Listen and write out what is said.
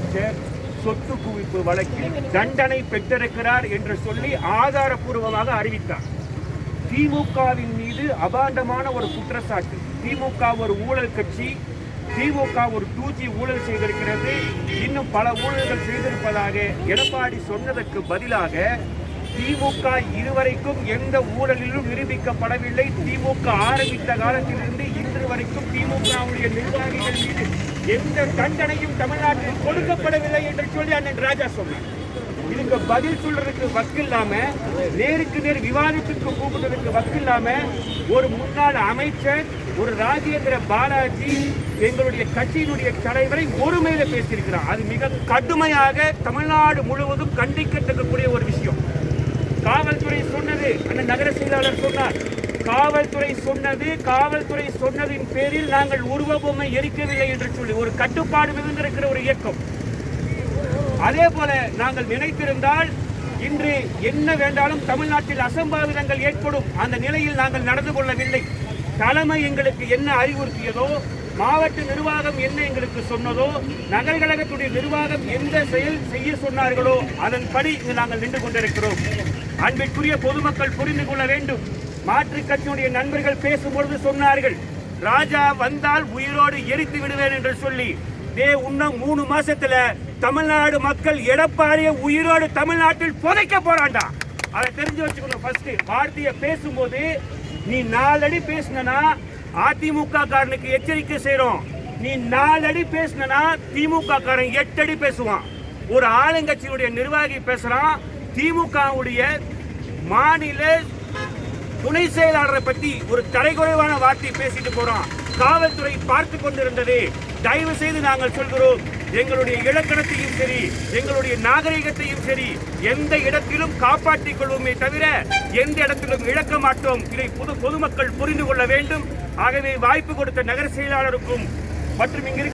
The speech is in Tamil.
அமைச்சர் சொத்து குவிப்பு வழக்கில் தண்டனை பெற்றிருக்கிறார் என்று சொல்லி ஆதாரப்பூர்வமாக அறிவித்தார். திமுகவின் மீது அபாண்டமான ஒரு குற்றச்சாட்டு. திமுக ஒரு ஊழல் கட்சி, திமுக ஒரு 2G ஊழல் செய்திருக்கிறது, இன்னும் பல ஊழல்கள் செய்திருப்பதாக எடப்பாடி சொன்னதற்கு பதிலாக திமுக இதுவரைக்கும் எந்த ஊழலிலும் நிரூபிக்கப்படவில்லை. திமுக ஆரம்பித்த காலத்திலிருந்து இன்று வரைக்கும் திமுகவுடைய நிர்வாகிகள் மீது எந்த தண்டனையும் தமிழ்நாட்டில் கொடுக்கப்படவில்லை என்று சொல்லி அண்ணன் ராஜா சொன்னார். இதுக்கு பதில் சொல்றதுக்கு வக்கில்லாம, நேருக்கு நேர் விவாதத்துக்கு கூப்பிடுறதுக்கு வக்கில்லாம, ஒரு முன்னாள் அமைச்சர் ஒரு ராஜேந்திர பாலாஜி எங்களுடைய கட்சியினுடைய தலைவரை ஒருமையில பேசியிருக்கிறார். அது மிக கடுமையாக தமிழ்நாடு முழுவதும் கண்டிக்கத்தக்கக்கூடிய ஒரு விஷயம். காவல்துறை சொன்னது, அந்த நகர செயலாளர் சொன்னார், காவல்துறை சொன்னதின் பேரில் நாங்கள் உருவ பொம்மை எரிக்கவில்லை என்று சொல்லி ஒரு கட்டுப்பாடு மிகுந்திருக்கிற ஒரு இயக்கம். அதே போல நாங்கள் நினைத்திருந்தால் இன்று என்ன வேண்டாலும் தமிழ்நாட்டில் அசம்பாவிதங்கள் ஏற்படும். அந்த நிலையில் நாங்கள் நடந்து கொள்ளவில்லை. தலைமை எங்களுக்கு என்ன அறிவுறுத்தியதோ, மாவட்ட நிர்வாகம் என்ன எங்களுக்கு சொன்னதோ, நகர கழகத்துடைய நிர்வாகம் எந்த செயல் செய்ய சொன்னார்களோ அதன்படி இங்கு நாங்கள் நின்று கொண்டிருக்கிறோம். அன்பிற்குரிய பொதுமக்கள் புரிந்து கொள்ள வேண்டும். மாற்றுக் கட்சியுடைய நண்பர்கள் பேசும்பொழுது சொன்னார்கள், ராஜா வந்தால் உயிரோடு எரித்து விடுவேன் என்று சொல்லி. இன்னும் 3 மாசத்துல தமிழ்நாடு மக்கள் எடப்பாடிய உயிரோடு தமிழ்நாட்டில் புதைக்க போறாண்டா. அதை தெரிஞ்சு வச்சுக்கணும். ஃபர்ஸ்ட் வார்த்தையை பேசும்போது நீ 4 அடி பேசினா அதிமுக காரனுக்கு எச்சரிக்கை செய்யறோம். நீ 4 அடி பேசினா திமுக காரன் 8 அடி பேசுவான். ஒரு ஆளுங்கட்சியுடைய நிர்வாகி பேசுறான், திமுகவுடைய மாநில துணை செயலாளரை பற்றி ஒரு தரைக்குறைவான வார்த்தை பேசிட்டு போறான். காவல்துறை பார்த்து கொண்டிருந்தது. தயவு செய்து நாங்கள் சொல்கிறோம், எங்களுடைய இலக்கணத்தையும் சரி, எங்களுடைய நாகரிகத்தையும் சரி, எந்த இடத்திலும் காப்பாற்றிக் கொள்வோமே தவிர எந்த இடத்திலும் இழக்க மாட்டோம். இதை பொதுமக்கள் புரிந்து கொள்ள வேண்டும். ஆகவே வாய்ப்பு கொடுத்த நகர செயலாளருக்கும் மற்றும் இங்கிருக்க